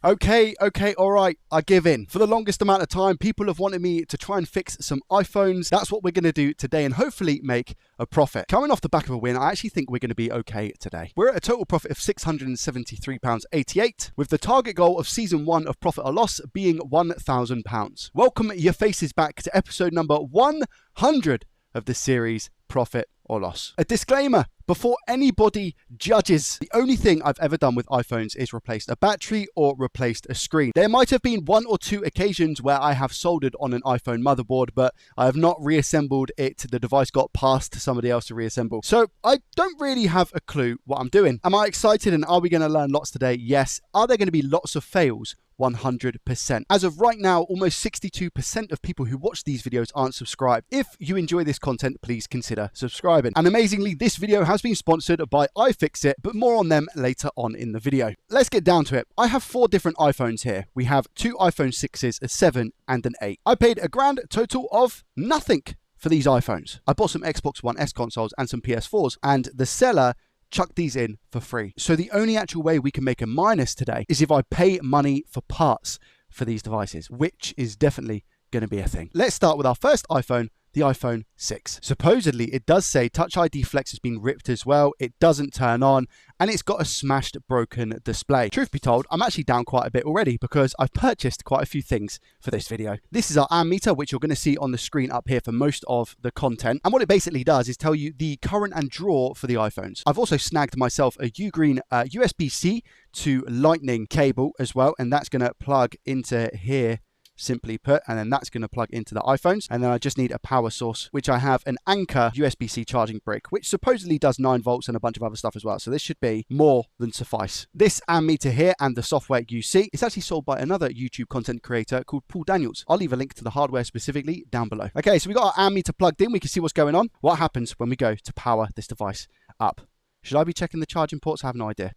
Okay, all right, I give in. For the longest amount of time, people have wanted me to try and fix some iPhones. That's what we're going to do today and hopefully make a profit. Coming off the back of a win, I actually think we're going to be okay today. We're at a total profit of £673.88, with the target goal of season 1 of profit or loss being £1,000. Welcome your faces back to episode number 100 of the series Profit or Loss. A disclaimer before anybody judges. The only thing I've ever done with iPhones is replaced a battery or replaced a screen. There might have been 1 or 2 occasions where I have soldered on an iPhone motherboard, but I have not reassembled it. The device got passed to somebody else to reassemble. So I don't really have a clue what I'm doing. Am I excited and are we going to learn lots today? Yes. Are there going to be lots of fails? 100%. As of right now, almost 62% of people who watch these videos aren't subscribed. If you enjoy this content, please consider subscribing. And amazingly, this video has been sponsored by iFixit, but more on them later on in the video. Let's get down to it. I have 4 different iPhones here. We have 2 iPhone 6s, a 7 and an 8. I paid a grand total of nothing for these iPhones. I bought some Xbox One S consoles and some PS4s, and the seller chuck these in for free. So the only actual way we can make a minus today is if I pay money for parts for these devices, which is definitely going to be a thing. Let's start with our first iPhone, the iPhone 6. Supposedly, it does say Touch ID Flex has been ripped as well. It doesn't turn on, and it's got a smashed, broken display. Truth be told, I'm actually down quite a bit already because I've purchased quite a few things for this video. This is our ammeter, which you're going to see on the screen up here for most of the content. And what it basically does is tell you the current and draw for the iPhones. I've also snagged myself a Ugreen USB-C to Lightning cable as well, and that's going to plug into here, simply put, and then that's going to plug into the iPhones. And then I just need a power source, which I have an Anker USB-C charging brick, which supposedly does 9 volts and a bunch of other stuff as well. So this should be more than suffice. This ammeter here and the software you see is actually sold by another YouTube content creator called Paul Daniels. I'll leave a link to the hardware specifically down below. Okay, so we got our ammeter plugged in. We can see what's going on. What happens when we go to power this device up? Should I be checking the charging ports? I have no idea.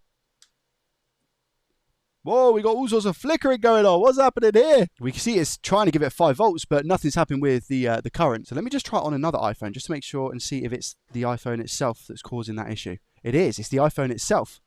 Whoa, we got all sorts of flickering going on. What's happening here? We can see it's trying to give it 5 volts, but nothing's happening with the current. So let me just try it on another iPhone just to make sure and see if it's the iPhone itself that's causing that issue. It is. It's the iPhone itself.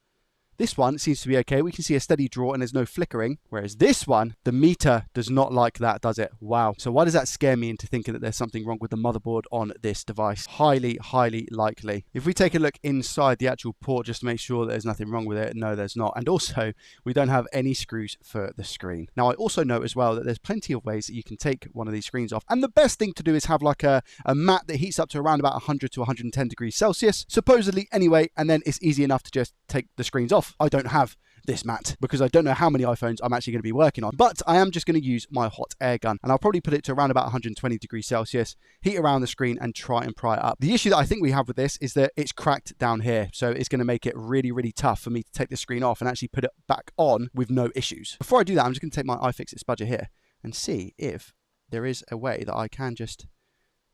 This one seems to be okay. We can see a steady draw and there's no flickering. Whereas this one, the meter does not like that, does it? Wow. So why does that scare me into thinking that there's something wrong with the motherboard on this device? Highly, highly likely. If we take a look inside the actual port just to make sure that there's nothing wrong with it, no, there's not. And also, we don't have any screws for the screen. Now, I also know as well that there's plenty of ways that you can take one of these screens off. And the best thing to do is have like a mat that heats up to around about 100 to 110 degrees Celsius, supposedly anyway, and then it's easy enough to just take the screens off. I don't have this mat because I don't know how many iPhones I'm actually going to be working on, but I am just going to use my hot air gun, and I'll probably put it to around about 120 degrees Celsius, heat around the screen and try and pry it up. The issue that I think we have with this is that it's cracked down here, so it's going to make it really, really tough for me to take the screen off and actually put it back on with no issues. Before I do that, I'm just going to take my iFixit spudger here and see if there is a way that I can just,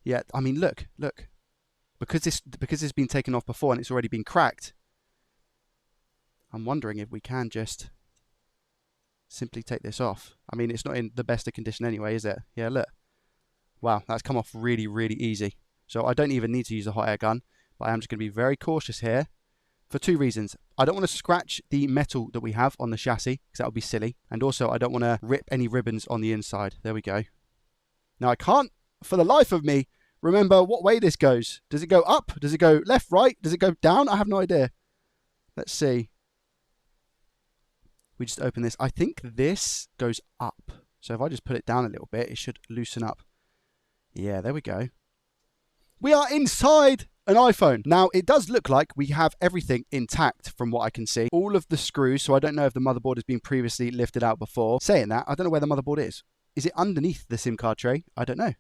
yeah, I mean, look, because it's been taken off before and it's already been cracked, I'm wondering if we can just simply take this off. I mean, it's not in the best of condition anyway, is it? Yeah, look. Wow, that's come off really, really easy. So I don't even need to use a hot air gun, but I am just going to be very cautious here for 2 reasons. I don't want to scratch the metal that we have on the chassis, because that would be silly. And also, I don't want to rip any ribbons on the inside. There we go. Now, I can't, for the life of me, remember what way this goes. Does it go up? Does it go left, right? Does it go down? I have no idea. Let's see. We just open this. I think this goes up. So if I just put it down a little bit, it should loosen up. Yeah, there we go. We are inside an iPhone. Now, it does look like we have everything intact from what I can see. All of the screws, so I don't know if the motherboard has been previously lifted out before. Saying that, I don't know where the motherboard is. Is it underneath the SIM card tray? I don't know.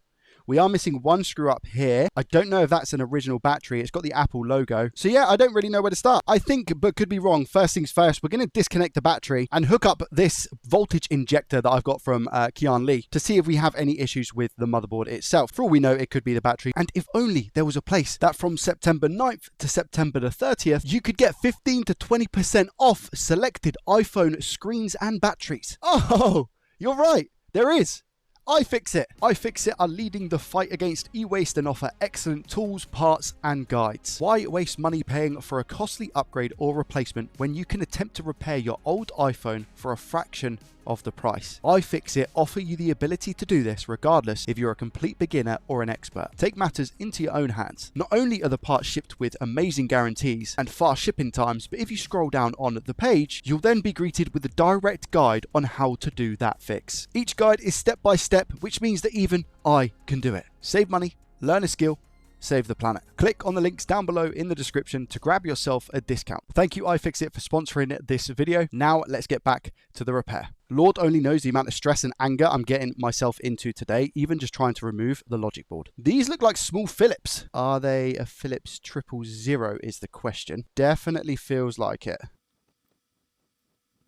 We are missing 1 screw up here. I don't know if that's an original battery. It's got the Apple logo. So yeah, I don't really know where to start. I think, but could be wrong. First things first, we're going to disconnect the battery and hook up this voltage injector that I've got from Kian Lee to see if we have any issues with the motherboard itself. For all we know, it could be the battery. And if only there was a place that from September 9th to September the 30th, you could get 15 to 20% off selected iPhone screens and batteries. Oh, you're right. There is. iFixit. iFixit are leading the fight against e-waste and offer excellent tools, parts, and guides. Why waste money paying for a costly upgrade or replacement when you can attempt to repair your old iPhone for a fraction of the price? iFixit offer you the ability to do this regardless if you're a complete beginner or an expert. Take matters into your own hands. Not only are the parts shipped with amazing guarantees and fast shipping times, but if you scroll down on the page, you'll then be greeted with a direct guide on how to do that fix. Each guide is step by step, which means that even I can do it. Save money, learn a skill, save the planet. Click on the links down below in the description to grab yourself a discount. Thank you iFixit for sponsoring this video. Now let's get back to the repair. Lord only knows the amount of stress and anger I'm getting myself into today, even just trying to remove the logic board. These look like small Phillips. Are they a Phillips 000 is the question. Definitely feels like it.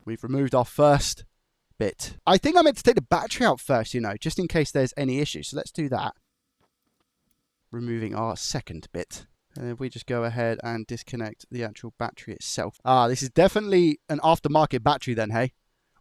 We've removed our first bit. I think I meant to take the battery out first, just in case there's any issues. So let's do that. Removing our second bit. And if we just go ahead and disconnect the actual battery itself. This is definitely an aftermarket battery then, hey?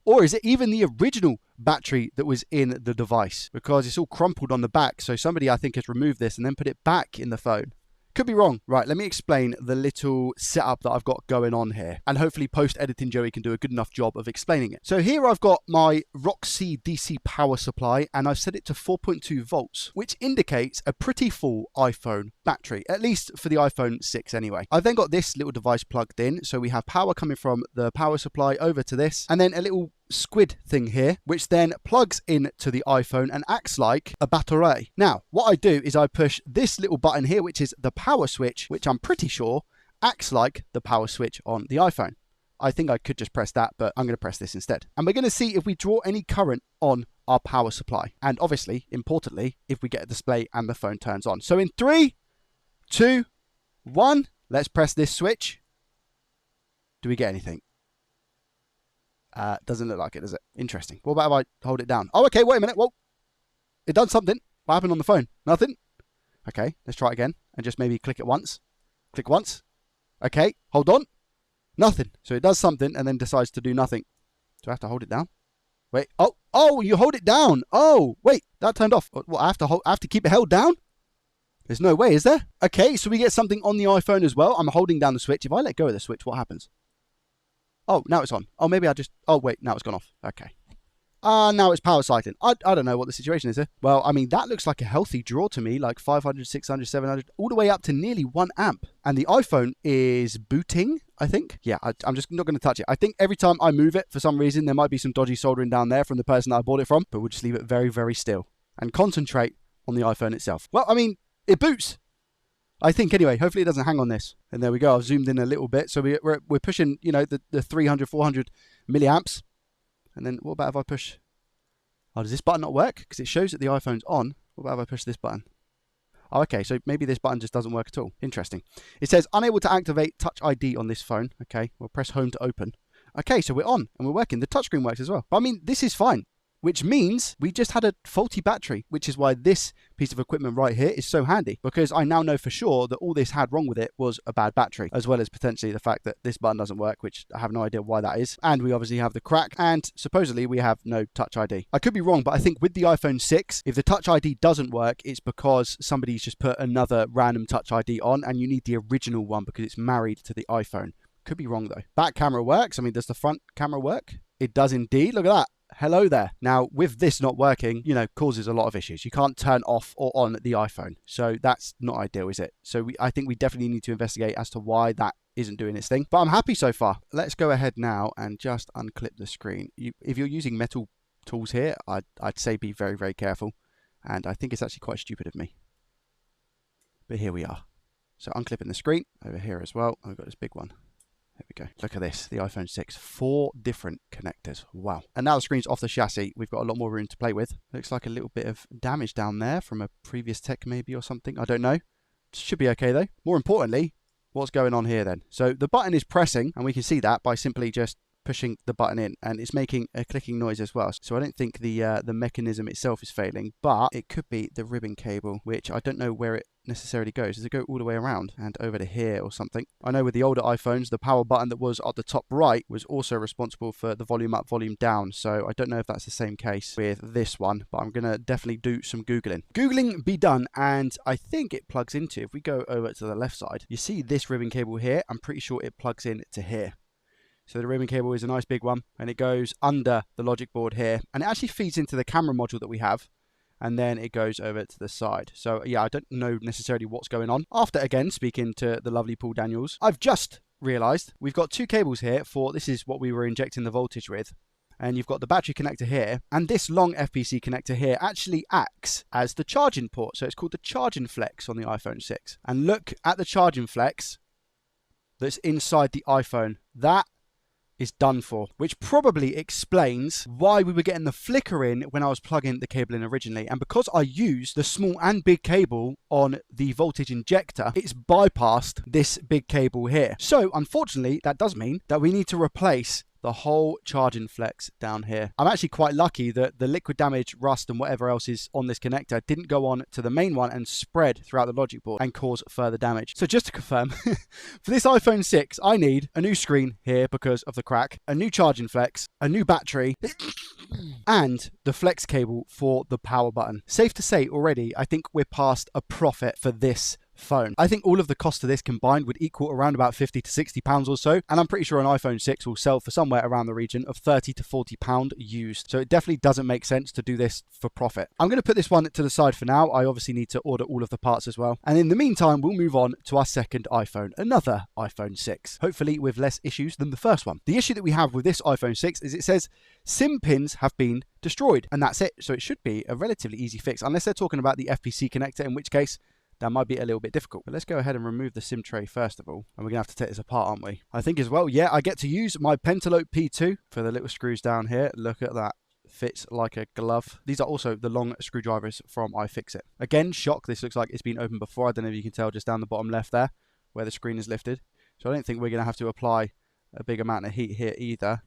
Or is it even the original battery that was in the device? Because it's all crumpled on the back. So somebody, I think, has removed this and then put it back in the phone. Could be wrong. Right, let me explain the little setup that I've got going on here. And hopefully post-editing Joey can do a good enough job of explaining it. So here I've got my Roxy DC power supply and I've set it to 4.2 volts, which indicates a pretty full iPhone battery, at least for the iPhone 6 anyway. I've then got this little device plugged in. So we have power coming from the power supply over to this, and then a little squid thing here, which then plugs into the iPhone and acts like a battery. Now, what I do is I push this little button here, which is the power switch, which I'm pretty sure acts like the power switch on the iPhone. I think I could just press that, but I'm going to press this instead. And we're going to see if we draw any current on our power supply. And obviously, importantly, if we get a display and the phone turns on. So in 3, 2, 1, let's press this switch. Do we get anything? Doesn't look like it, does it? Interesting. What about if I hold it down? Oh, okay, wait a minute. Whoa. It done something. What happened on the phone? Nothing? Okay, let's try it again. And just maybe click it once. Click once. Okay, hold on. Nothing. So it does something and then decides to do nothing. Do I have to hold it down? Wait. Oh, you hold it down. Oh, wait, that turned off. What, I have to keep it held down? There's no way, is there? Okay, so we get something on the iPhone as well. I'm holding down the switch. If I let go of the switch, what happens? Oh, now it's on. Oh, maybe I just... Oh, wait, now it's gone off. Okay. Now it's power cycling. I don't know what the situation is here. Well, I mean, that looks like a healthy draw to me, like 500, 600, 700, all the way up to nearly 1 amp. And the iPhone is booting, I think. Yeah, I'm just not going to touch it. I think every time I move it, for some reason, there might be some dodgy soldering down there from the person that I bought it from. But we'll just leave it very, very still and concentrate on the iPhone itself. Well, I mean, it boots. I think anyway, hopefully it doesn't hang on this. And there we go. I've zoomed in a little bit. So we're pushing, the 300, 400 milliamps. And then what about if I push... Oh, does this button not work? Because it shows that the iPhone's on. What about if I push this button? Oh, okay. So maybe this button just doesn't work at all. Interesting. It says unable to activate Touch ID on this phone. Okay. We'll press home to open. Okay. So we're on and we're working. The touchscreen works as well. But I mean, this is fine. Which means we just had a faulty battery, which is why this piece of equipment right here is so handy, because I now know for sure that all this had wrong with it was a bad battery, as well as potentially the fact that this button doesn't work, which I have no idea why that is. And we obviously have the crack, and supposedly we have no Touch ID. I could be wrong, but I think with the iPhone 6, if the Touch ID doesn't work, it's because somebody's just put another random Touch ID on, and you need the original one because it's married to the iPhone. Could be wrong though. Back camera works. I mean, does the front camera work? It does indeed. Look at that. Hello there. Now, with this not working, causes a lot of issues. You can't turn off or on the iPhone. So that's not ideal, is it? So I think we definitely need to investigate as to why that isn't doing its thing. But I'm happy so far. Let's go ahead now and just unclip the screen. If you're using metal tools here, I'd say be very, very careful. And I think it's actually quite stupid of me. But here we are. So unclipping the screen over here as well. I've got this big one. There we go. Look at this, the iPhone 6, 4 different connectors. Wow. And now the screen's off the chassis. We've got a lot more room to play with. Looks like a little bit of damage down there from a previous tech maybe or something. I don't know. Should be okay though. More importantly, what's going on here then? So the button is pressing, and we can see that by simply just pushing the button in, and it's making a clicking noise as well. So I don't think the mechanism itself is failing, but it could be the ribbon cable, which I don't know where it necessarily goes. Does it go all the way around and over to here or something? I know with the older iPhones, the power button that was at the top right was also responsible for the volume up, volume down. So I don't know if that's the same case with this one, but I'm going to definitely do some Googling. Googling be done, and I think it plugs into, if we go over to the left side, you see this ribbon cable here. I'm pretty sure it plugs in to here. So the ribbon cable is a nice big one, and it goes under the logic board here, and it actually feeds into the camera module that we have, and then it goes over to the side. So yeah, I don't know necessarily what's going on. After, again, speaking to the lovely Paul Daniels, I've just realized we've got two cables here for, this is what we were injecting the voltage with. And you've got the battery connector here, and this long FPC connector here actually acts as the charging port. So it's called the charging flex on the iPhone 6. And look at the charging flex that's inside the iPhone. That is done for, which probably explains why we were getting the flicker in when I was plugging the cable in originally. And because I used the small and big cable on the voltage injector, it's bypassed this big cable here. So unfortunately, that does mean that we need to replace the whole charging flex down here. I'm actually quite lucky that the liquid damage, rust, and whatever else is on this connector didn't go on to the main one and spread throughout the logic board and cause further damage. So just to confirm, for this iPhone 6, I need a new screen here because of the crack, a new charging flex, a new battery, and the flex cable for the power button. Safe to say already, I think we're past a profit for this phone. I think all of the cost of this combined would equal around about 50 to 60 pounds or so, and I'm pretty sure an iPhone 6 will sell for somewhere around the region of 30 to 40 pound used. So it definitely doesn't make sense to do this for profit. I'm going to put this one to the side for now. I obviously need to order all of the parts as well, and in the meantime we'll move on to our second iPhone, another iPhone 6, hopefully with less issues than the first one. The issue that we have with this iPhone 6 is it says SIM pins have been destroyed, and that's it. So it should be a relatively easy fix, unless they're talking about the FPC connector, in which case that might be a little bit difficult. But let's go ahead and remove the SIM tray first of all. And we're going to have to take this apart, aren't we? I think as well, yeah, I get to use my Pentalope P2 for the little screws down here. Look at that. Fits like a glove. These are also the long screwdrivers from iFixit. Again, shock. This looks like it's been opened before. I don't know if you can tell just down the bottom left there where the screen is lifted. So I don't think we're going to have to apply a big amount of heat here either.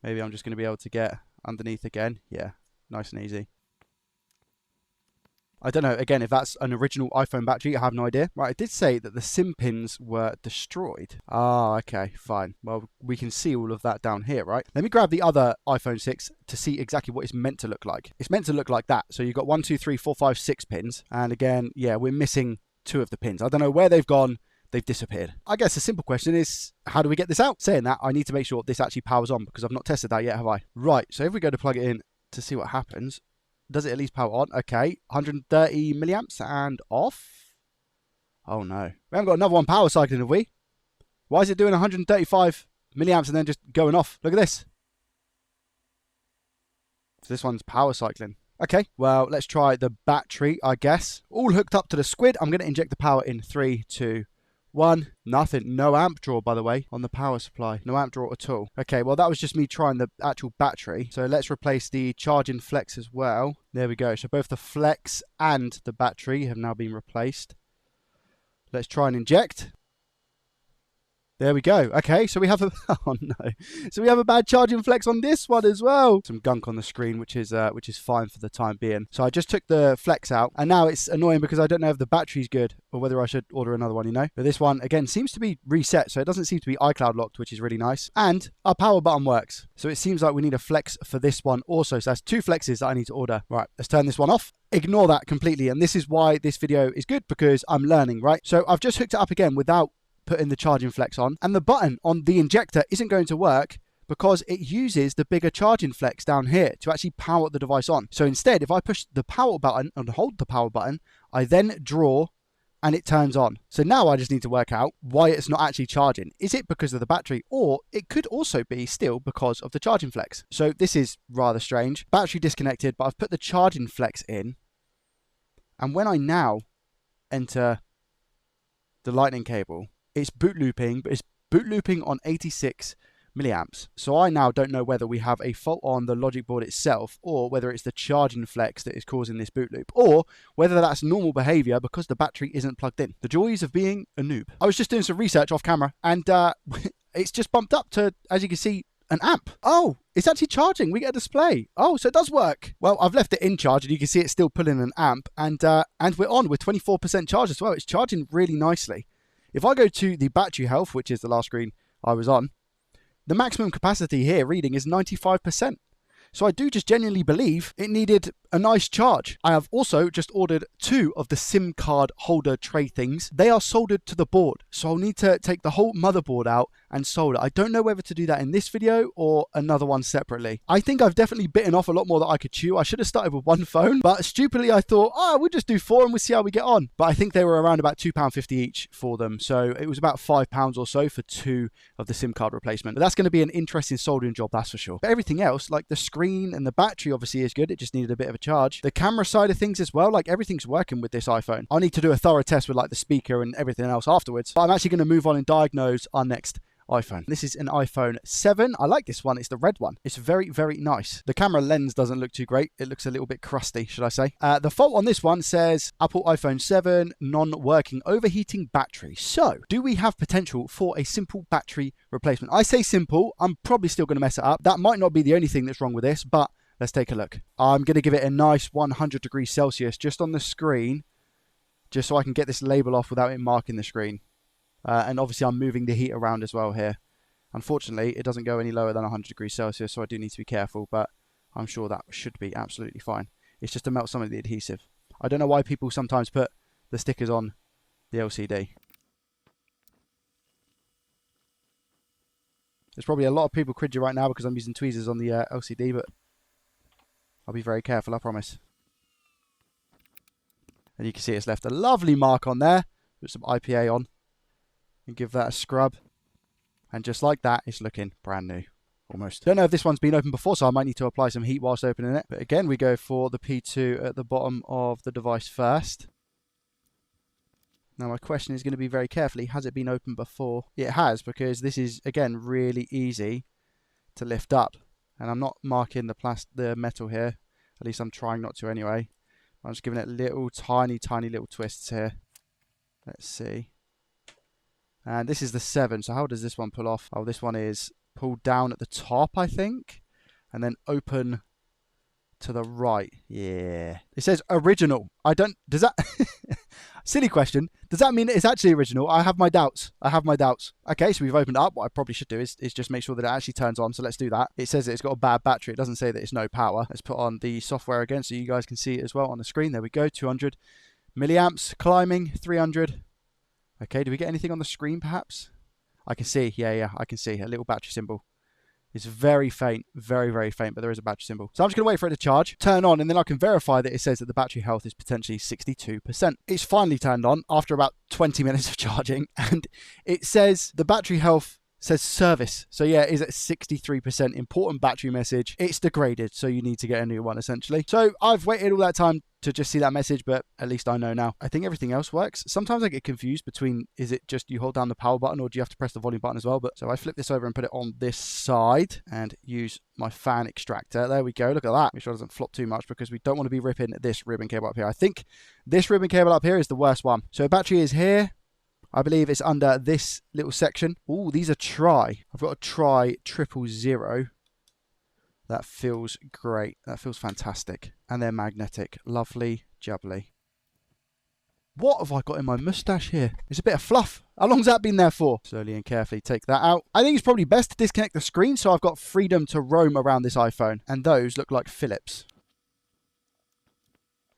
Maybe I'm just going to be able to get underneath again. Yeah, nice and easy. I don't know, again, if that's an original iPhone battery, I have no idea. Right, it did say that the SIM pins were destroyed. Ah, okay, fine. Well, we can see all of that down here, right? Let me grab the other iPhone 6 to see exactly what it's meant to look like. It's meant to look like that. So you've got 1, 2, 3, 4, 5, 6 pins. And again, yeah, we're missing 2 of the pins. I don't know where they've gone. They've disappeared. I guess the simple question is, how do we get this out? Saying that, I need to make sure this actually powers on because I've not tested that yet, have I? Right, so if we go to plug it in to see what happens, does it at least power on? Okay, 130 milliamps and off. Oh no. We haven't got another one power cycling, have we? Why is it doing 135 milliamps and then just going off? Look at this. So this one's power cycling. Okay, well, let's try the battery, I guess. All hooked up to the squid. I'm going to inject the power in 3, 2, 1. Nothing. No amp draw, by the way, on the power supply. No amp draw at all. Okay, well, that was just me trying the actual battery. So let's replace the charging flex as well. There we go. So both the flex and the battery have now been replaced. Let's try and inject. There we go. Okay, so we have a oh no, so we have a bad charging flex on this one as well. Some gunk on the screen, which is fine for the time being. So I just took the flex out, and now it's annoying because I don't know if the battery's good or whether I should order another one. You know, but this one again seems to be reset, so it doesn't seem to be iCloud locked, which is really nice. And our power button works, so it seems like we need a flex for this one also. So that's 2 flexes that I need to order. Right, let's turn this one off. Ignore that completely, and this is why this video is good because I'm learning. Right, so I've just hooked it up again without putting the charging flex on, and the button on the injector isn't going to work because it uses the bigger charging flex down here to actually power the device on. So instead, if I push the power button and hold the power button, I then draw and it turns on. So now I just need to work out why it's not actually charging. Is it because of the battery, or it could also be still because of the charging flex? So this is rather strange. Battery disconnected, but I've put the charging flex in, and when I now enter the lightning cable, it's boot looping, but it's boot looping on 86 milliamps. So I now don't know whether we have a fault on the logic board itself, or whether it's the charging flex that is causing this boot loop, or whether that's normal behavior because the battery isn't plugged in. The joys of being a noob. I was just doing some research off camera, and it's just bumped up to, as you can see, an amp. Oh, it's actually charging. We get a display. Oh, so it does work. Well, I've left it in charge and you can see it's still pulling an amp, and we're on with 24% charge as well. It's charging really nicely. If I go to the battery health, which is the last screen I was on, the maximum capacity here reading is 95%. So I do just genuinely believe it needed a nice charge. I have also just ordered 2 of the SIM card holder tray things. They are soldered to the board, so I'll need to take the whole motherboard out and solder. I don't know whether to do that in this video or another one separately. I think I've definitely bitten off a lot more that I could chew. I should have started with 1 phone, but stupidly I thought, oh, we'll just do 4 and we'll see how we get on. But I think they were around about £2.50 each for them. So it was about £5 or so for 2 of the SIM card replacement. But that's going to be an interesting soldering job, that's for sure. But everything else, like the screen and the battery obviously is good. It just needed a bit of a charge. The camera side of things as well, like everything's working with this iPhone. I'll need to do a thorough test with like the speaker and everything else afterwards. But I'm actually going to move on and diagnose our next iPhone. This is an iPhone 7. I like this one. It's the red one. It's very, very nice. The camera lens doesn't look too great. It looks a little bit crusty, should I say. The fault on this one says Apple iPhone 7 non-working overheating battery. So, do we have potential for a simple battery replacement? I say simple. I'm probably still going to mess it up. That might not be the only thing that's wrong with this, but let's take a look. I'm going to give it a nice 100 degrees Celsius just on the screen, just so I can get this label off without it marking the screen. And obviously I'm moving the heat around as well here. Unfortunately, it doesn't go any lower than 100 degrees Celsius, so I do need to be careful, but I'm sure that should be absolutely fine. It's just to melt some of the adhesive. I don't know why people sometimes put the stickers on the LCD. There's probably a lot of people cringing right now because I'm using tweezers on the LCD, but I'll be very careful, I promise. And you can see it's left a lovely mark on there with some IPA on. And give that a scrub. And just like that, it's looking brand new. Almost. Don't know if this one's been opened before, so I might need to apply some heat whilst opening it. But again, we go for the P2 at the bottom of the device first. Now my question is going to be very carefully, has it been opened before? It has, because this is, again, really easy to lift up. And I'm not marking the metal here. At least I'm trying not to anyway. I'm just giving it little tiny little twists here. Let's see. And this is the 7, so how does this one pull off? Oh, this one is pulled down at the top, I think. And then open to the right. Yeah. It says original. Does that... Silly question. Does that mean it's actually original? I have my doubts. Okay, so we've opened it up. What I probably should do is just make sure that it actually turns on. So let's do that. It says that it's got a bad battery. It doesn't say that it's no power. Let's put on the software again so you guys can see it as well on the screen. There we go. 200 milliamps. Climbing. 300. Okay, do we get anything on the screen perhaps? I can see, yeah, I can see a little battery symbol. It's very faint, very faint, but there is a battery symbol. So I'm just going to wait for it to charge, turn on, and then I can verify that it says that the battery health is potentially 62%. It's finally turned on after about 20 minutes of charging, and it says the battery health says service. So yeah, it is at 63%. Important battery message. It's degraded, so you need to get a new one essentially. So I've waited all that time to just see that message, but at least I know now. I think everything else works. Sometimes I get confused between, is it just you hold down the power button or do you have to press the volume button as well? But so I flip this over and put it on this side and use my fan extractor. There we go. Look at that. Make sure it doesn't flop too much because we don't want to be ripping this ribbon cable up here. I think this ribbon cable up here is the worst one. So battery is here. I believe it's under this little section. Oh, these are tri. I've got a tri 000. That feels great. That feels fantastic. And they're magnetic. Lovely jubbly. What have I got in my moustache here? It's a bit of fluff. How long's that been there for? Slowly and carefully take that out. I think it's probably best to disconnect the screen so I've got freedom to roam around this iPhone. And those look like Phillips.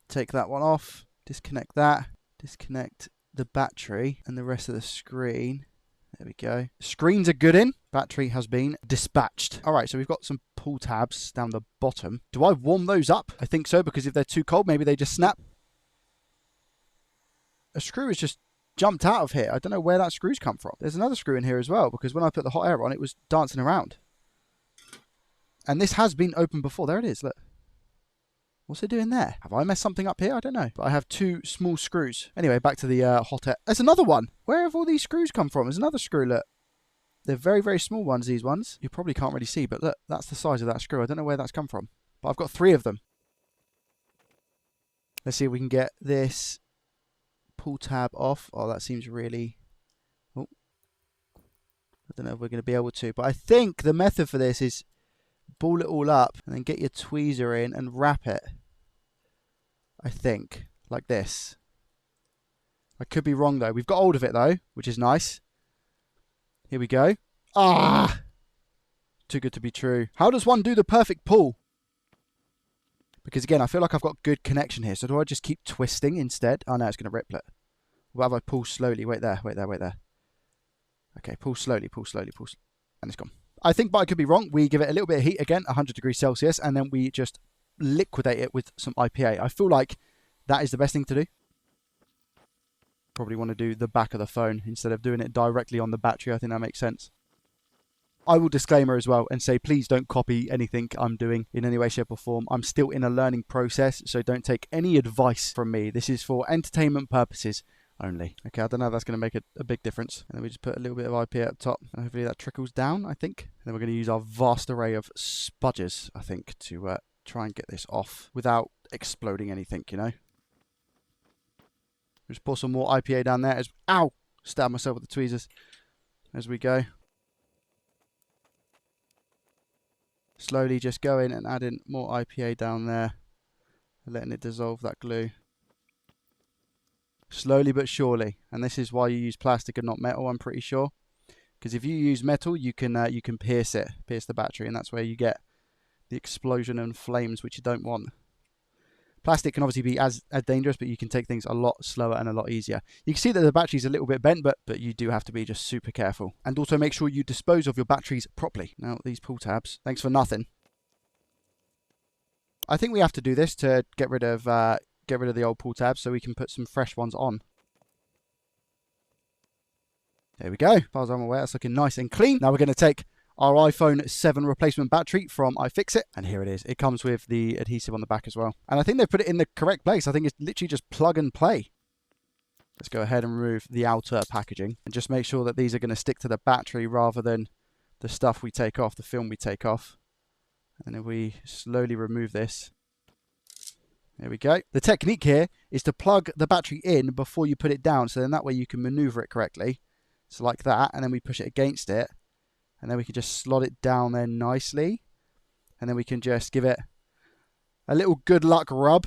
Take that one off. Disconnect that. Disconnect the battery and the rest of the screen. There we go. Screens are good in. Battery has been dispatched. All right, so we've got some pull tabs down the bottom. Do I warm those up? I think so, because if they're too cold, maybe they just snap. A screw has just jumped out of here. I don't know where that screw's come from. There's another screw in here as well, because when I put the hot air on, it was dancing around. And this has been opened before. There it is, look. What's it doing there? Have I messed something up here? I don't know. But I have 2 small screws. Anyway, back to the hot air. There's another one. Where have all these screws come from? There's another screw, look. They're very small ones, these ones. You probably can't really see, but look, that's the size of that screw. I don't know where that's come from. But I've got 3 of them. Let's see if we can get this pull tab off. Oh, that seems really... Oh. I don't know if we're going to be able to, but I think the method for this is ball it all up and then get your tweezer in and wrap it. I think, like this. I could be wrong though. We've got hold of it though, which is nice. Here we go. Ah! Too good to be true. How does one do the perfect pull? Because again, I feel like I've got good connection here. So do I just keep twisting instead? Oh no, it's going to ripple it. What if I pull slowly? Wait there, wait there, wait there. Okay, pull slowly, pull slowly, pull slowly. And it's gone. I think, but I could be wrong. We give it a little bit of heat again, 100 degrees Celsius, and then we just liquidate it with some IPA. I feel like that is the best thing to do. Probably want to do the back of the phone instead of doing it directly on the battery. I think that makes sense. I will disclaimer as well and say, please don't copy anything I'm doing in any way, shape or form. I'm still in a learning process, so don't take any advice from me. This is for entertainment purposes only. Okay, I don't know if that's going to make a big difference. And then we just put a little bit of IPA up top. And hopefully that trickles down, I think. And then we're going to use our vast array of spudgers, I think, to try and get this off without exploding anything, you know. Just pour some more IPA down there. Ow! Stab myself with the tweezers as we go. Slowly just go in and add in more IPA down there. Letting it dissolve that glue. Slowly but surely. And this is why you use plastic and not metal, I'm pretty sure. Because if you use metal, you can pierce it. Pierce the battery. And that's where you get the explosion and flames, which you don't want. Plastic can obviously be as dangerous, but you can take things a lot slower and a lot easier. You can see that the battery's a little bit bent, but you do have to be just super careful. And also make sure you dispose of your batteries properly. Now, these pull tabs, thanks for nothing. I think we have to do this to get rid of the old pull tabs so we can put some fresh ones on. There we go. As far as I'm aware, it's looking nice and clean. Now we're going to take our iPhone 7 replacement battery from iFixit, and here it is. It comes with the adhesive on the back as well. And I think they put it in the correct place. I think it's literally just plug and play. Let's go ahead and remove the outer packaging and just make sure that these are going to stick to the battery rather than the stuff we take off, the film we take off. And if we slowly remove this, there we go. The technique here is to plug the battery in before you put it down, so then that way you can maneuver it correctly. So like that, and then we push it against it. And then we can just slot it down there nicely. And then we can just give it a little good luck rub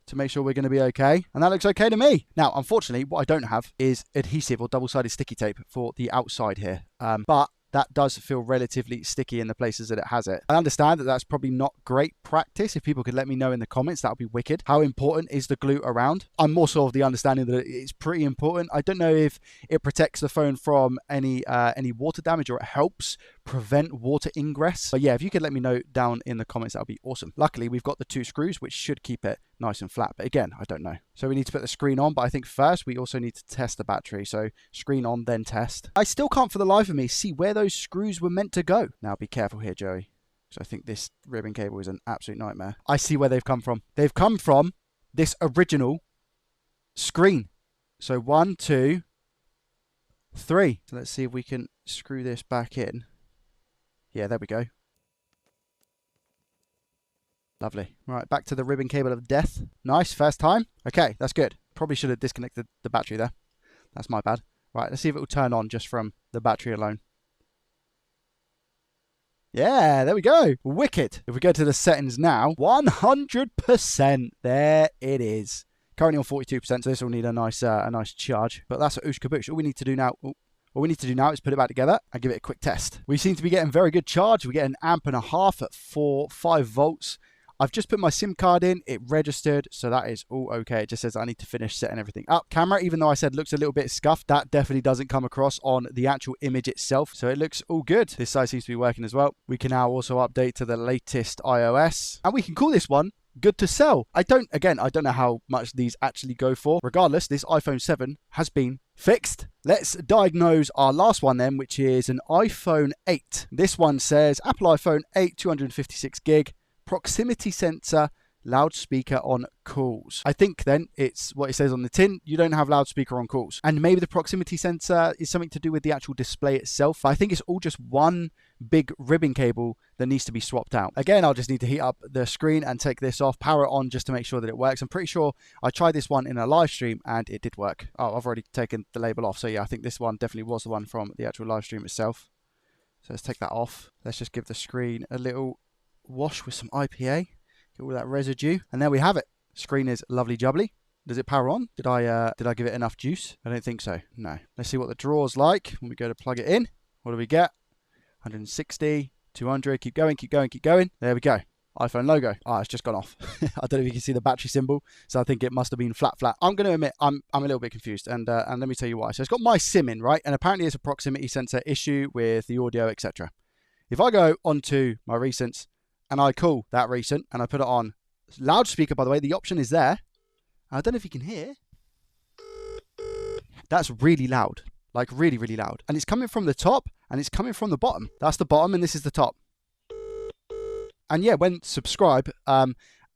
to make sure we're going to be okay. And that looks okay to me. Now, unfortunately, what I don't have is adhesive or double-sided sticky tape for the outside here. But that does feel relatively sticky in the places that it has it. I understand that that's probably not great practice. If people could let me know in the comments, that would be wicked. How important is the glue around? I'm more so of the understanding that it's pretty important. I don't know if it protects the phone from any water damage or it helps prevent water ingress. But yeah, if you could let me know down in the comments, that would be awesome. Luckily, we've got the 2 screws, which should keep it nice and flat. But again, I don't know. So we need to put the screen on, but I think first we also need to test the battery. So screen on, then test. I still can't for the life of me see where those screws were meant to go. Now be careful here, Joey. So I think this ribbon cable is an absolute nightmare. I see where they've come from. They've come from this original screen. So 1, 2, 3. So let's see if we can screw this back in. Yeah, there we go. Lovely. Right, back to the ribbon cable of death. Nice, first time. Okay, that's good. Probably should have disconnected the battery there. That's my bad. Right, let's see if it will turn on just from the battery alone. Yeah, there we go. Wicked. If we go to the settings now, 100%. There it is. Currently on 42%, so this will need a nice charge. But that's a oosh kaboosh. All we need to do now is put it back together and give it a quick test. We seem to be getting very good charge. We get an 1.5 amp at 5 volts. I've just put my SIM card in. It registered, so that is all okay. It just says I need to finish setting everything up. Camera, even though I said looks a little bit scuffed, that definitely doesn't come across on the actual image itself. So it looks all good. This side seems to be working as well. We can now also update to the latest iOS. And we can call this one good to sell. I don't know how much these actually go for. Regardless, this iPhone 7 has been fixed. Let's diagnose our last one then, which is an iPhone 8. This one says Apple iPhone 8, 256 gig, proximity sensor, loudspeaker on calls. I think then it's what it says on the tin. You don't have loudspeaker on calls. And maybe the proximity sensor is something to do with the actual display itself. I think it's all just one big ribbon cable that needs to be swapped out. Again, I'll just need to heat up the screen and take this off, power it on just to make sure that it works. I'm pretty sure I tried this one in a live stream and it did work. Oh, I've already taken the label off. So yeah, I think this one definitely was the one from the actual live stream itself. So let's take that off. Let's just give the screen a little wash with some IPA. Get all that residue. And there we have it. Screen is lovely jubbly. Does it power on? Did I give it enough juice? I don't think so. No. Let's see what the draw's like when we go to plug it in. What do we get? 160, 200. Keep going, keep going, keep going. There we go. iPhone logo. It's just gone off. I don't know if you can see the battery symbol, so I think it must have been flat. I'm going to admit I'm a little bit confused, and let me tell you why. So it's got my SIM in, right? And apparently it's a proximity sensor issue with the audio, etc. If I go onto my recents and I call that recent and I put it on loudspeaker, by the way, the option is there. I don't know if you can hear. That's really loud, like really, really loud. And it's coming from the top and it's coming from the bottom. That's the bottom and this is the top. And yeah, when subscribe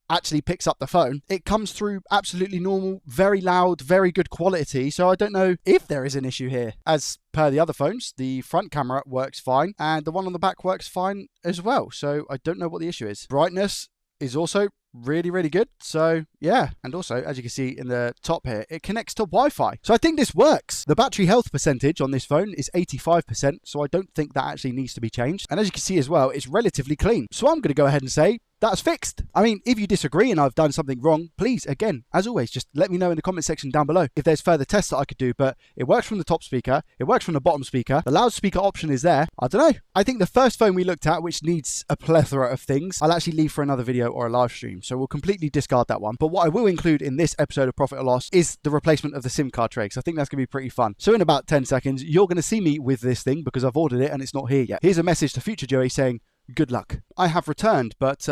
actually picks up the phone, it comes through absolutely normal, very loud, very good quality. So I don't know if there is an issue here. As per the other phones, the front camera works fine and the one on the back works fine as well. So I don't know what the issue is. Brightness is also really, really good. So yeah, and also as you can see in the top here, it connects to Wi-Fi. So I think this works. The battery health percentage on this phone is 85%, so I don't think that actually needs to be changed. And as you can see as well, it's relatively clean. So I'm going to go ahead and say that's fixed. I mean, if you disagree and I've done something wrong, please, again, as always, just let me know in the comment section down below if there's further tests that I could do. But it works from the top speaker, it works from the bottom speaker, the loudspeaker option is there. I don't know. I think the first phone we looked at, which needs a plethora of things, I'll actually leave for another video or a live stream. So we'll completely discard that one. But what I will include in this episode of Profit or Loss is the replacement of the SIM card tray, because I think that's going to be pretty fun. So in about 10 seconds, you're going to see me with this thing because I've ordered it and it's not here yet. Here's a message to future Joey saying, good luck. I have returned, but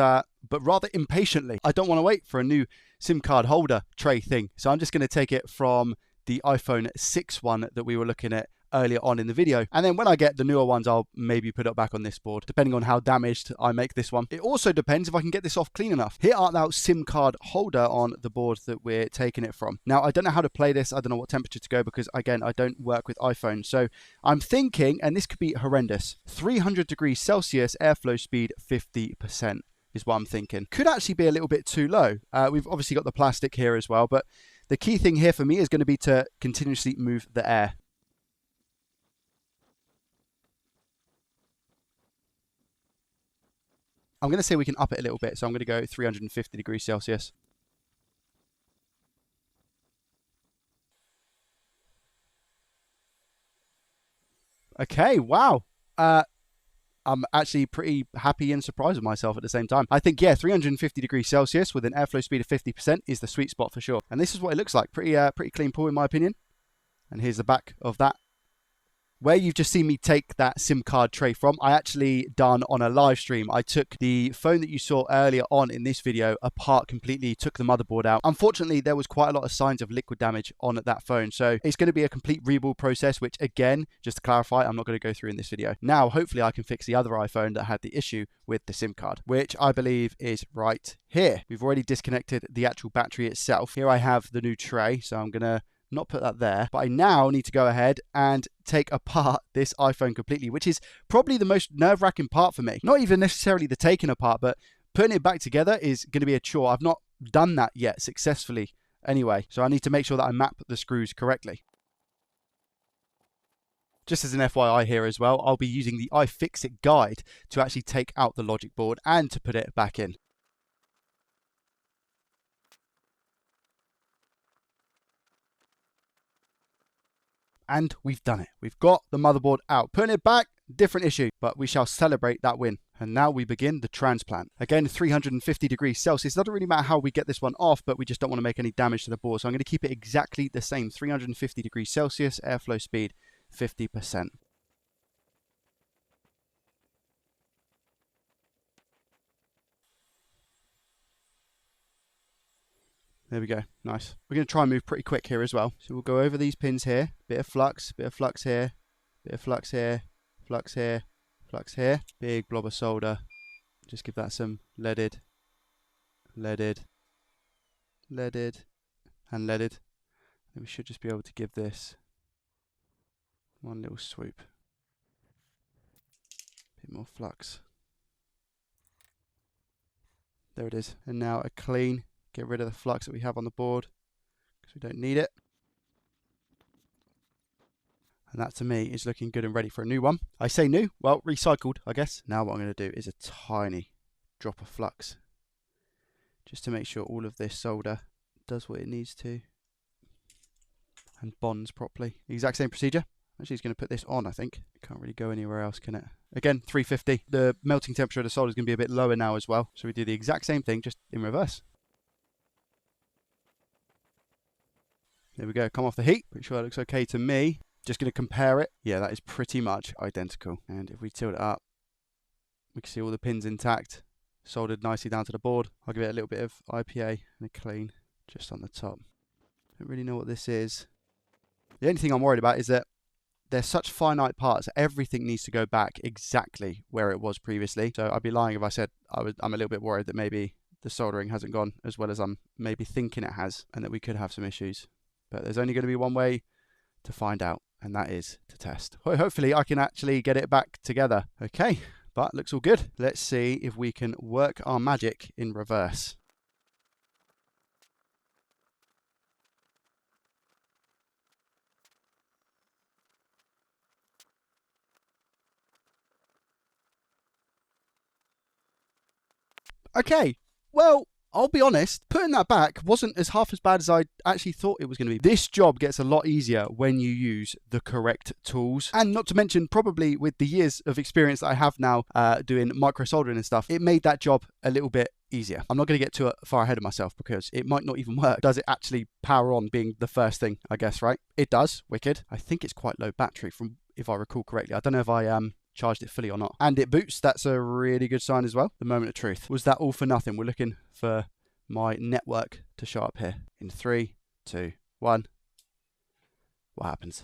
rather impatiently. I don't want to wait for a new SIM card holder tray thing. So I'm just going to take it from the iPhone 6 one that we were looking at earlier on in the video. And then when I get the newer ones, I'll maybe put it back on this board, depending on how damaged I make this one. It also depends if I can get this off clean enough. Here art thou SIM card holder on the board that we're taking it from. Now, I don't know how to play this. I don't know what temperature to go because, again, I don't work with iPhones. So I'm thinking, and this could be horrendous, 300 degrees Celsius, airflow speed 50%. Is what I'm thinking. Could actually be a little bit too low. We've obviously got the plastic here as well, but the key thing here for me is going to be to continuously move the air. I'm going to say we can up it a little bit, so I'm going to go 350 degrees Celsius. Okay, wow. I'm actually pretty happy and surprised with myself at the same time. I think, yeah, 350 degrees Celsius with an airflow speed of 50% is the sweet spot for sure. And this is what it looks like. Pretty clean pull in my opinion. And here's the back of that. Where you've just seen me take that SIM card tray from, I actually done on a live stream. I took the phone that you saw earlier on in this video apart completely, took the motherboard out. Unfortunately, there was quite a lot of signs of liquid damage on that phone. So it's going to be a complete rebuild process, which again, just to clarify, I'm not going to go through in this video. Now, hopefully I can fix the other iPhone that had the issue with the SIM card, which I believe is right here. We've already disconnected the actual battery itself. Here I have the new tray, so I'm going to not put that there, but I now need to go ahead and take apart this iPhone completely, which is probably the most nerve-wracking part for me. Not even necessarily the taking apart, but putting it back together is going to be a chore. I've not done that yet successfully anyway, so I need to make sure that I map the screws correctly. Just as an FYI here as well, I'll be using the iFixit guide to actually take out the logic board and to put it back in. And we've done it. We've got the motherboard out. Putting it back, different issue, but we shall celebrate that win. And now we begin the transplant. Again, 350 degrees Celsius. It doesn't really matter how we get this one off, but we just don't want to make any damage to the board. So I'm going to keep it exactly the same. 350 degrees Celsius, airflow speed 50%. There we go. Nice. We're going to try and move pretty quick here as well. So we'll go over these pins here. Bit of flux here, bit of flux here, flux here, flux here. Big blob of solder. Just give that some leaded, leaded, leaded, and leaded. And we should just be able to give this one little swoop. Bit more flux. There it is. And now a clean. Get rid of the flux that we have on the board because we don't need it. And that to me is looking good and ready for a new one. I say new, well, recycled, I guess. Now what I'm going to do is a tiny drop of flux, just to make sure all of this solder does what it needs to and bonds properly. The exact same procedure. Actually, it's going to put this on, I think. It can't really go anywhere else, can it? Again, 350. The melting temperature of the solder is going to be a bit lower now as well. So we do the exact same thing, just in reverse. There we go, come off the heat. Pretty sure that looks okay to me. Just going to compare it. Yeah, that is pretty much identical. And if we tilt it up, we can see all the pins intact, soldered nicely down to the board. I'll give it a little bit of IPA and a clean just on the top. Don't really know what this is. The only thing I'm worried about is that they're such finite parts. Everything needs to go back exactly where it was previously. So I'd be lying if I said I'm a little bit worried that maybe the soldering hasn't gone as well as I'm maybe thinking it has, and that we could have some issues. But there's only going to be one way to find out, and that is to test. Hopefully I can actually get it back together. Okay, but looks all good. Let's see if we can work our magic in reverse. Okay, well, I'll be honest, putting that back wasn't half as bad as I actually thought it was going to be. This job gets a lot easier when you use the correct tools. And not to mention, probably with the years of experience that I have now doing micro soldering and stuff, it made that job a little bit easier. I'm not going to get too far ahead of myself because it might not even work. Does it actually power on being the first thing, I guess, right? It does, wicked. I think it's quite low battery from, if I recall correctly. I don't know if I charged it fully or not. And it boots. That's a really good sign as well. The moment of truth. Was that all for nothing? We're looking for my network to show up here in 3, 2, 1. What happens?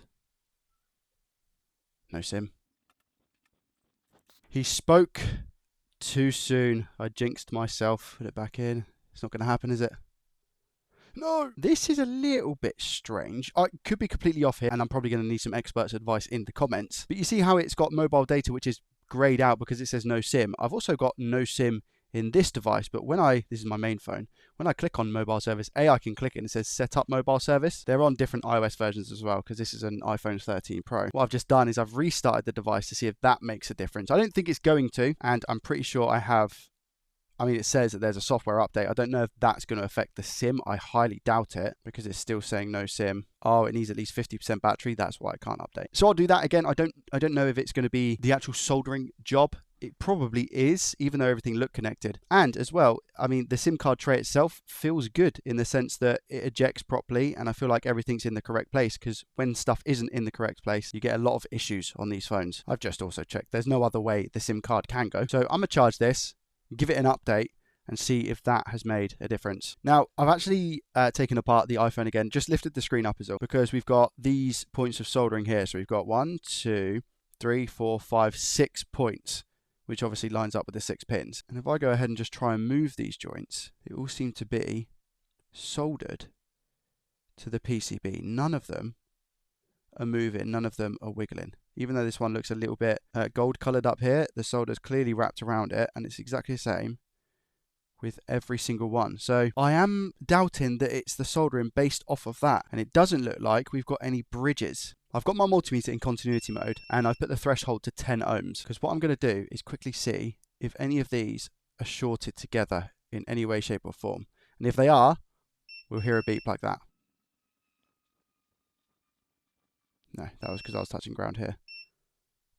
No sim. He spoke too soon. I jinxed myself. Put it back in. It's not going to happen, is it? No, this is a little bit strange. I could be completely off here, and I'm probably going to need some experts' advice in the comments. But you see how it's got mobile data, which is grayed out because it says no SIM. I've also got no SIM in this device, but when this is my main phone, when I click on mobile service, I can click it and it says set up mobile service. They're on different iOS versions as well, because this is an iPhone 13 Pro. What I've just done is I've restarted the device to see if that makes a difference. I don't think it's going to, and I'm pretty sure it says that there's a software update. I don't know if that's going to affect the SIM. I highly doubt it because it's still saying no SIM. Oh, it needs at least 50% battery. That's why I can't update. So I'll do that again. I don't know if it's going to be the actual soldering job. It probably is, even though everything looked connected. And as well, the SIM card tray itself feels good in the sense that it ejects properly, and I feel like everything's in the correct place, because when stuff isn't in the correct place, you get a lot of issues on these phones. I've just also checked. There's no other way the SIM card can go. So I'm going to charge this, give it an update, and see if that has made a difference. Now, I've actually taken apart the iPhone again, just lifted the screen up as well, because we've got these points of soldering here. So we've got 1, 2, 3, 4, 5, 6 points, which obviously lines up with the 6 pins. And if I go ahead and just try and move these joints, they all seem to be soldered to the PCB. None of them are moving, none of them are wiggling. Even though this one looks a little bit gold colored up here, the solder's clearly wrapped around it, and it's exactly the same with every single one. So I am doubting that it's the soldering based off of that, and it doesn't look like we've got any bridges. I've got my multimeter in continuity mode, and I've put the threshold to 10 ohms, because what I'm going to do is quickly see if any of these are shorted together in any way, shape or form. And if they are, we'll hear a beep like that. No, that was because I was touching ground here.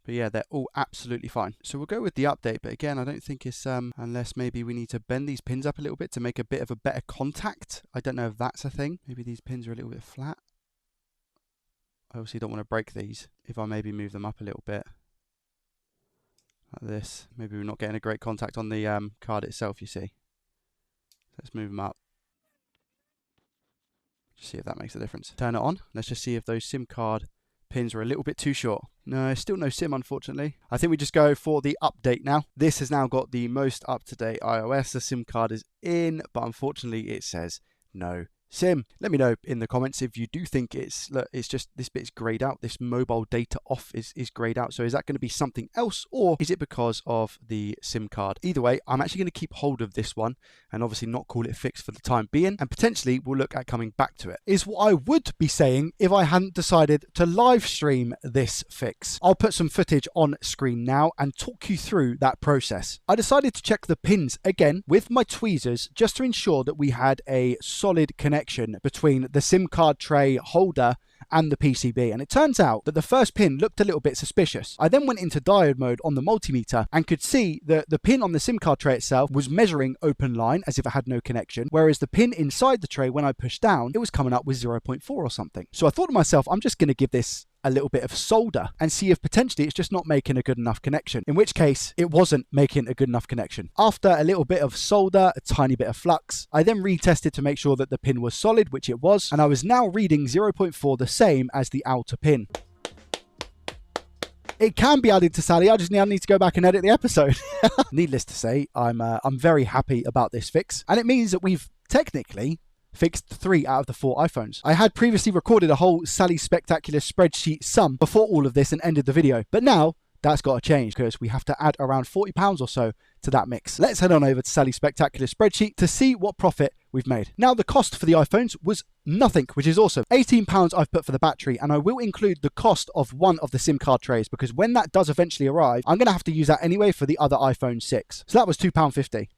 But yeah, they're all absolutely fine. So we'll go with the update, but again, I don't think it's, unless maybe we need to bend these pins up a little bit to make a bit of a better contact. I don't know if that's a thing. Maybe these pins are a little bit flat. I obviously don't want to break these. If I maybe move them up a little bit, like this, maybe we're not getting a great contact on the card itself, you see. Let's move them up. Just see if that makes a difference. Turn it on. Let's just see if those SIM card pins are a little bit too short. No, still no SIM, unfortunately. I think we just go for the update now. This has now got the most up-to-date iOS. The SIM card is in, but unfortunately it says no SIM. Let me know in the comments if you do think it's just this bit's grayed out, this mobile data off is grayed out. So is that going to be something else, or is it because of the SIM card? Either way, I'm actually going to keep hold of this one and obviously not call it fixed for the time being, and potentially we'll look at coming back to it. Is what I would be saying if I hadn't decided to live stream this fix. I'll put some footage on screen now and talk you through that process. I decided to check the pins again with my tweezers just to ensure that we had a solid connection between the SIM card tray holder and the PCB, and it turns out that the first pin looked a little bit suspicious. I then went into diode mode on the multimeter and could see that the pin on the SIM card tray itself was measuring open line as if it had no connection, whereas the pin inside the tray, when I pushed down, it was coming up with 0.4 or something. So I thought to myself, I'm just going to give this a little bit of solder and see if potentially it's just not making a good enough connection, in which case it wasn't making a good enough connection. After a little bit of solder, a tiny bit of flux, I then retested to make sure that the pin was solid, which it was, and I was now reading 0.4, the same as the outer pin. It can be added to Sally. I need to go back and edit the episode. Needless to say, I'm very happy about this fix, and it means that we've technically fixed 3 out of the 4 iPhones. I had previously recorded a whole Sally Spectacular spreadsheet sum before all of this and ended the video, but now that's got to change because we have to add around £40 or so to that mix. Let's head on over to Sally Spectacular spreadsheet to see what profit we've made. Now, the cost for the iPhones was nothing, which is awesome. £18 I've put for the battery, and I will include the cost of one of the SIM card trays because when that does eventually arrive, I'm going to have to use that anyway for the other iPhone 6. So that was £2.50.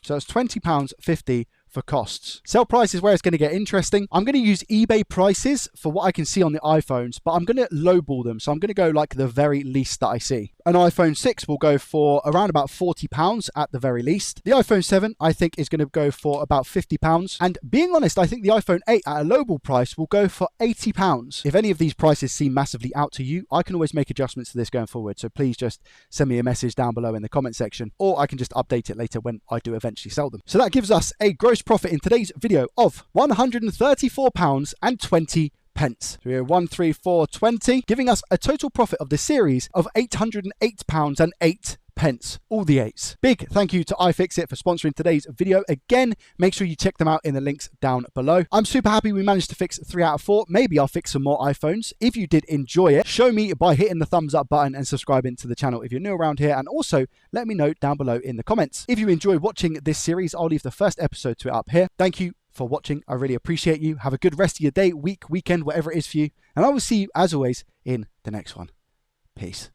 So it's £20.50 for costs. Sell price is where it's going to get interesting. I'm going to use eBay prices for what I can see on the iPhones, but I'm going to lowball them. So I'm going to go like the very least that I see. An iPhone 6 will go for around about £40 at the very least. The iPhone 7, I think, is going to go for about £50. And being honest, I think the iPhone 8 at a lowball price will go for £80. If any of these prices seem massively out to you, I can always make adjustments to this going forward. So please just send me a message down below in the comment section, or I can just update it later when I do eventually sell them. So that gives us a gross profit in today's video of £134.20. So we're 134.20, giving us a total profit of the series of £808.08. All the 8s. Big thank you to iFixit for sponsoring today's video. Again, make sure you check them out in the links down below. I'm super happy we managed to fix 3 out of 4. Maybe I'll fix some more iPhones. If you did enjoy it, show me by hitting the thumbs up button and subscribing to the channel if you're new around here, and also let me know down below in the comments. If you enjoy watching this series, I'll leave the first episode to it up here. Thank you for watching. I really appreciate you. Have a good rest of your day, week, weekend, whatever it is for you, and I will see you as always in the next one. Peace.